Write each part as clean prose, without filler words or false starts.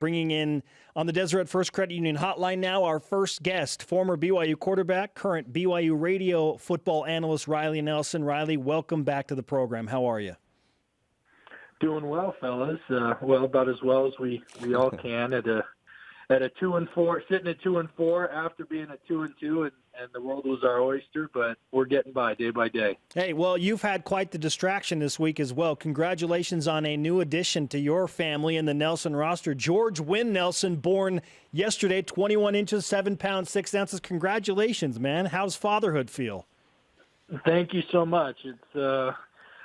Bringing in on the Deseret First Credit Union hotline now, our first guest, former BYU quarterback, current BYU radio football analyst, Riley Nelson. Riley, welcome back to the program. How are you? Doing well, fellas. Well, about as well as we all can at a 2-4, sitting at 2-4 after being at 2-2, and the world was our oyster, but we're getting by day. Hey, well, you've had quite the distraction this week as well. Congratulations on a new addition to your family in the Nelson roster. George Wynn Nelson, born yesterday, 21 inches, 7 pounds, 6 ounces. Congratulations, man. How's fatherhood feel? Thank you so much. It's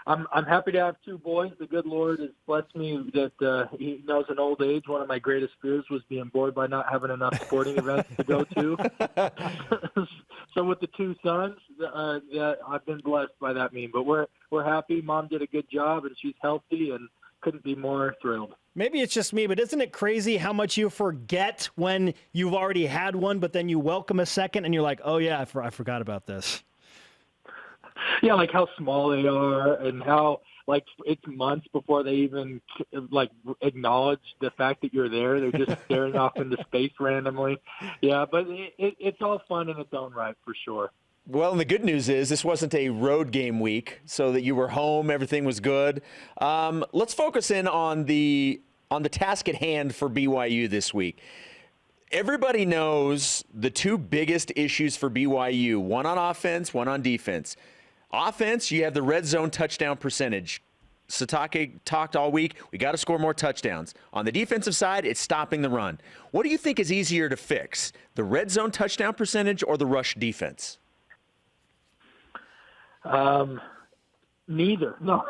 I'm happy to have 2 boys. The good Lord has blessed me that he knows in old age one of my greatest fears was being bored by not having enough sporting events to go to. So with the 2 sons, that I've been blessed by that mean. But we're happy. Mom did a good job, and she's healthy, and couldn't be more thrilled. Maybe it's just me, but isn't it crazy how much you forget when you've already had one, but then you welcome a second, and you're like, oh, yeah, I forgot about this. Yeah, like how small they are and how, like, it's months before they even, like, acknowledge the fact that you're there. They're just staring off into space randomly. Yeah, but it's all fun in its own right, for sure. Well, and the good news is this wasn't a road game week, so that you were home, everything was good. Let's focus in on the task at hand for BYU this week. Everybody knows the 2 biggest issues for BYU, one on offense, one on defense. Offense, you have the red zone touchdown percentage. Satake talked all week, we got to score more touchdowns. On the defensive side, it's stopping the run. What do you think is easier to fix, the red zone touchdown percentage or the rush defense? Neither. No,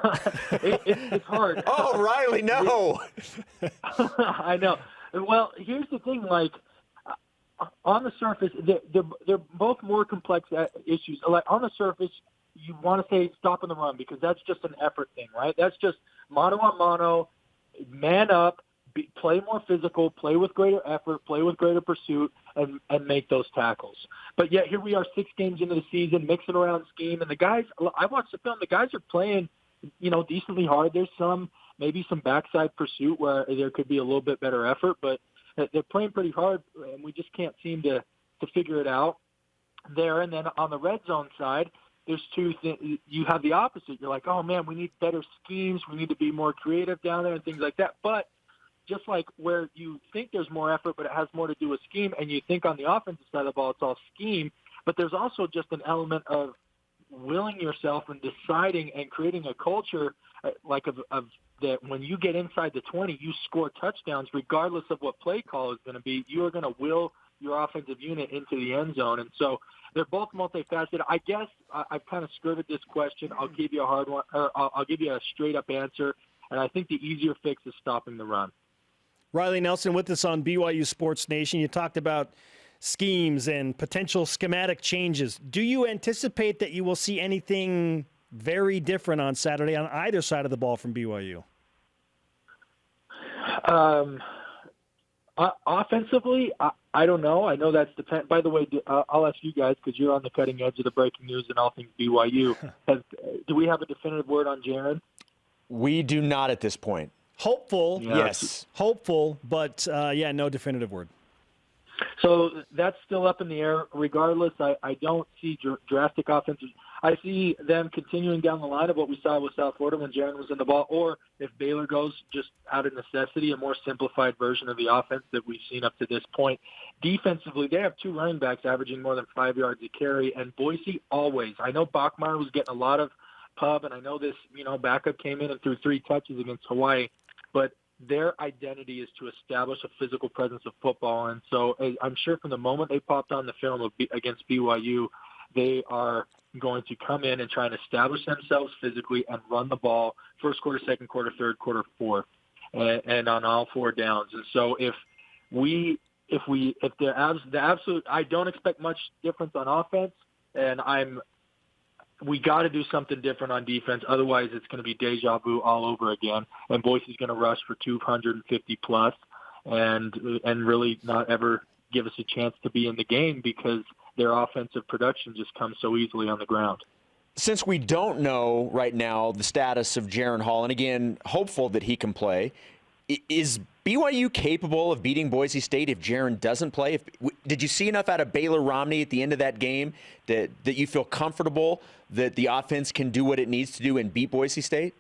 it's hard. Oh, Riley, no. I know. Well, here's the thing, like, on the surface, they're both more complex issues. Like, on the surface, you want to say stopping the run because that's just an effort thing, right? That's just mano a mano, man up, play more physical, play with greater effort, play with greater pursuit, and make those tackles. But yet here we are 6 games into the season, mixing around scheme, and the guys, I watched the film, the guys are playing, decently hard. There's maybe some backside pursuit where there could be a little bit better effort, but they're playing pretty hard, and we just can't seem to figure it out there. And then on the red zone side, there's 2 things. You have the opposite. You're like, oh, man, we need better schemes. We need to be more creative down there and things like that. But just like where you think there's more effort, but it has more to do with scheme, and you think on the offensive side of the ball it's all scheme, but there's also just an element of willing yourself and deciding and creating a culture of that when you get inside the 20, you score touchdowns regardless of what play call is going to be. You are going to will your offensive unit into the end zone. And so they're both multifaceted. I guess I've kind of skirted this question. I'll give you a hard one, or I'll give you a straight-up answer, and I think the easier fix is stopping the run. Riley Nelson with us on BYU Sports Nation. You talked about schemes and potential schematic changes. Do you anticipate that you will see anything very different on Saturday on either side of the ball from BYU? Offensively, I don't know. I know that's depend. By the way, I'll ask you guys because you're on the cutting edge of the breaking news and all things BYU. Do we have a definitive word on Jaron? We do not at this point. Hopeful, yeah. Yes. Hopeful, but no definitive word. So that's still up in the air. Regardless, I don't see drastic offenses. I see them continuing down the line of what we saw with South Florida when Jaron was in the ball, or if Baylor goes just out of necessity, a more simplified version of the offense that we've seen up to this point. Defensively, they have 2 running backs averaging more than 5 yards a carry, and Boise always. I know Bachmeier was getting a lot of pub, and I know this, backup came in and threw 3 touches against Hawaii, but their identity is to establish a physical presence of football. And so I'm sure from the moment they popped on the film against BYU, they are going to come in and try and establish themselves physically and run the ball first quarter, second quarter, third quarter, fourth, and on all 4 downs. And so if the absolute, I don't expect much difference on offense, and we got to do something different on defense. Otherwise, it's going to be deja vu all over again. And Boise's going to rush for 250 plus, and really not ever give us a chance to be in the game because their offensive production just comes so easily on the ground. Since we don't know right now the status of Jaron Hall, and again, hopeful that he can play, Is BYU capable of beating Boise State if Jaron doesn't play? Did you see enough out of Baylor Romney at the end of that game that you feel comfortable that the offense can do what it needs to do and beat Boise State?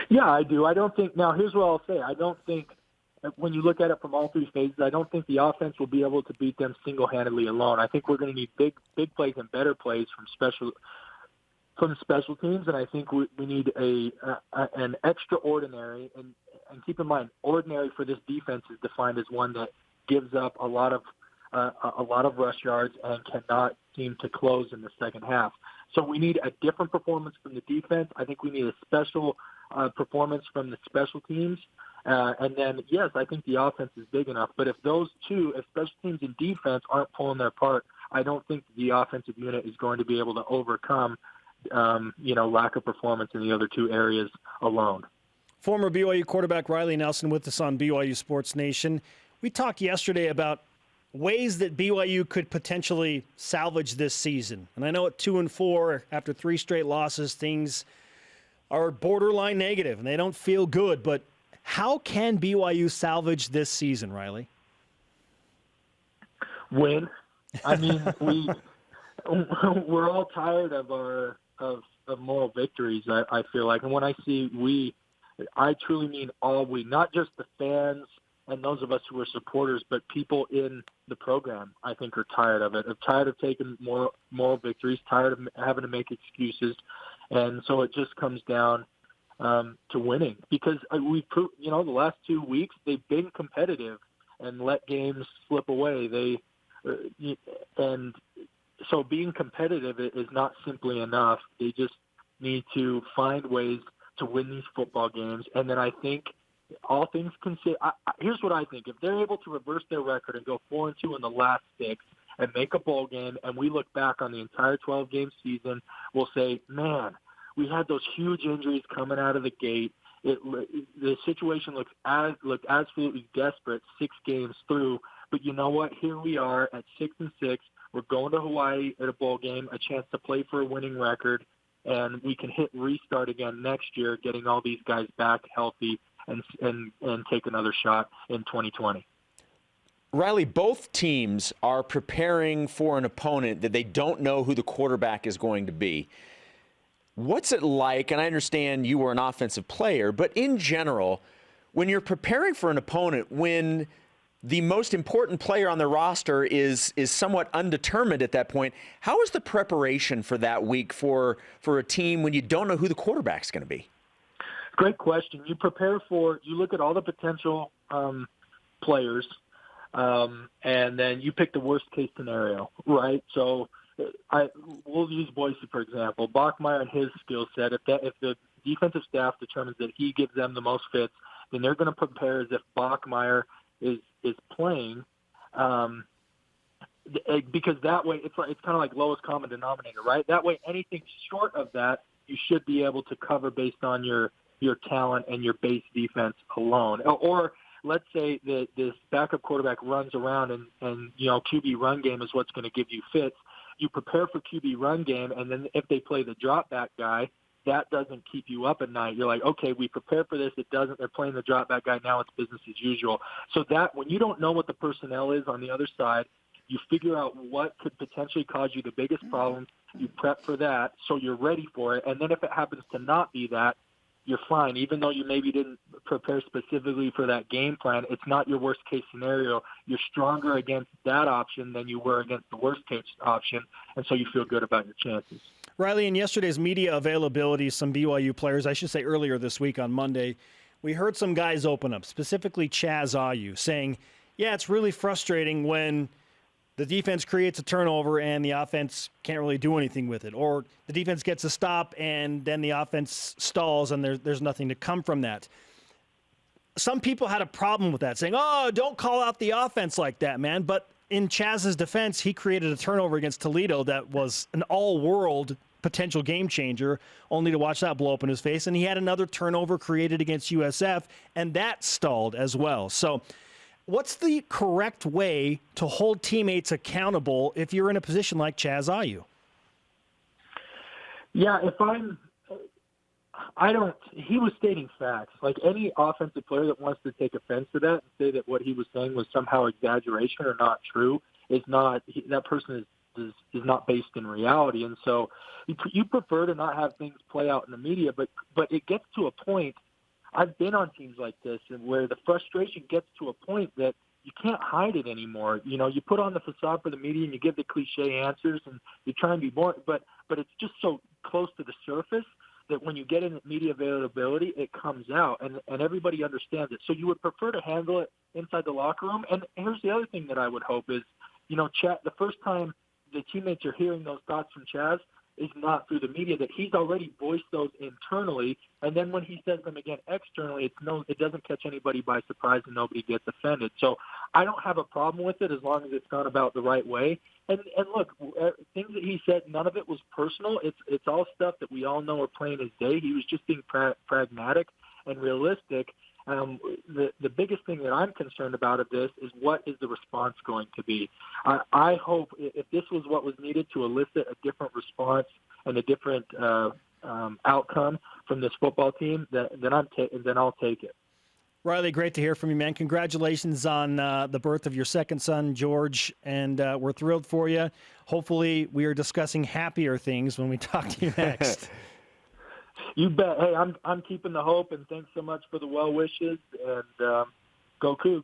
Yeah, I do. I don't think – now, here's what I'll say. I don't think – when you look at it from all three phases, I don't think the offense will be able to beat them single-handedly alone. I think we're going to need big plays and better plays from special teams, and I think we need an extraordinary and keep in mind, ordinary for this defense is defined as one that gives up a lot of rush yards and cannot seem to close in the second half. So we need a different performance from the defense. I think we need a special performance from the special teams. And then, yes, I think the offense is big enough. But if those two, if special teams and defense aren't pulling their part, I don't think the offensive unit is going to be able to overcome, lack of performance in the other two areas alone. Former BYU quarterback Riley Nelson with us on BYU Sports Nation. We talked yesterday about ways that BYU could potentially salvage this season. And I know at 2-4, after 3 straight losses, things are borderline negative and they don't feel good. But how can BYU salvage this season, Riley? Win. I mean, we're all tired of moral victories, I feel like. And when I see we, I truly mean all we, not just the fans and those of us who are supporters, but people in the program, I think, are tired of it. Are tired of taking moral victories, tired of having to make excuses. And so it just comes down to winning, because we've proved, the last 2 weeks they've been competitive and let games slip away. And so being competitive is not simply enough. They just need to find ways to win these football games. And then I think all things considered, here's what I think. If they're able to reverse their record and go 4-2 in the last 6 and make a bowl game, and we look back on the entire 12-game season, we'll say, man, we had those huge injuries coming out of the gate. The situation looked absolutely desperate 6 games through. But you know what? Here we are at 6-6. We're going to Hawaii at a bowl game, a chance to play for a winning record, and we can hit restart again next year, getting all these guys back healthy and take another shot in 2020. Riley, both teams are preparing for an opponent that they don't know who the quarterback is going to be. What's it like, and I understand you were an offensive player, but in general, when you're preparing for an opponent, when the most important player on the roster is somewhat undetermined at that point, how is the preparation for that week for a team when you don't know who the quarterback's going to be? Great question. You look at all the potential players, and then you pick the worst case scenario, right? So we'll use Boise, for example. Bachmeier and his skill set, if the defensive staff determines that he gives them the most fits, then they're going to prepare as if Bachmeier is playing, because that way it's kind of like lowest common denominator, right? That way anything short of that you should be able to cover based on your talent and your base defense alone. Or let's say that this backup quarterback runs around and QB run game is what's going to give you fits. You prepare for QB run game, and then if they play the drop back guy, that doesn't keep you up at night. You're like, okay, we prepared for this. It doesn't. They're playing the drop back guy. Now it's business as usual. So that when you don't know what the personnel is on the other side, you figure out what could potentially cause you the biggest problems. You prep for that, so you're ready for it. And then if it happens to not be that, you're fine. Even though you maybe didn't prepare specifically for that game plan, it's not your worst case scenario. You're stronger against that option than you were against the worst case option, and so you feel good about your chances. Riley, in yesterday's media availability, some BYU players, I should say earlier this week on Monday, we heard some guys open up, specifically Chaz Ayu, saying, yeah, it's really frustrating when the defense creates a turnover and the offense can't really do anything with it. Or the defense gets a stop and then the offense stalls and there's nothing to come from that. Some people had a problem with that, saying, oh, don't call out the offense like that, man. But in Chaz's defense, he created a turnover against Toledo that was an all-world potential game changer, only to watch that blow up in his face. And he had another turnover created against USF, and that stalled as well. So what's the correct way to hold teammates accountable if you're in a position like Chaz Ayu? Yeah, He was stating facts. Like any offensive player that wants to take offense to that and say that what he was saying was somehow exaggeration or not true is not, that person is not based in reality. And so you prefer to not have things play out in the media, but it gets to a point. I've been on teams like this and where the frustration gets to a point that you can't hide it anymore. You know, you put on the facade for the media and you give the cliche answers and you try and be more, but it's just so close to the surface that when you get in media availability, it comes out and everybody understands it. So you would prefer to handle it inside the locker room. And here's the other thing that I would hope is, you know, the first time the teammates are hearing those thoughts from Chaz is not through the media, that he's already voiced those internally. And then when he says them again externally, it doesn't catch anybody by surprise and nobody gets offended. So I don't have a problem with it as long as it's gone about the right way. And look, things that he said, none of it was personal. It's all stuff that we all know are plain as day. He was just being pragmatic and realistic. The biggest thing that I'm concerned about of this is what is the response going to be. I hope if this was what was needed to elicit a different response and a different outcome from this football team, then I'll take it. Riley, great to hear from you, man. Congratulations on the birth of your second son, George, and we're thrilled for you. Hopefully we are discussing happier things when we talk to you next. You bet. Hey, I'm keeping the hope, and thanks so much for the well wishes, and go Cougs.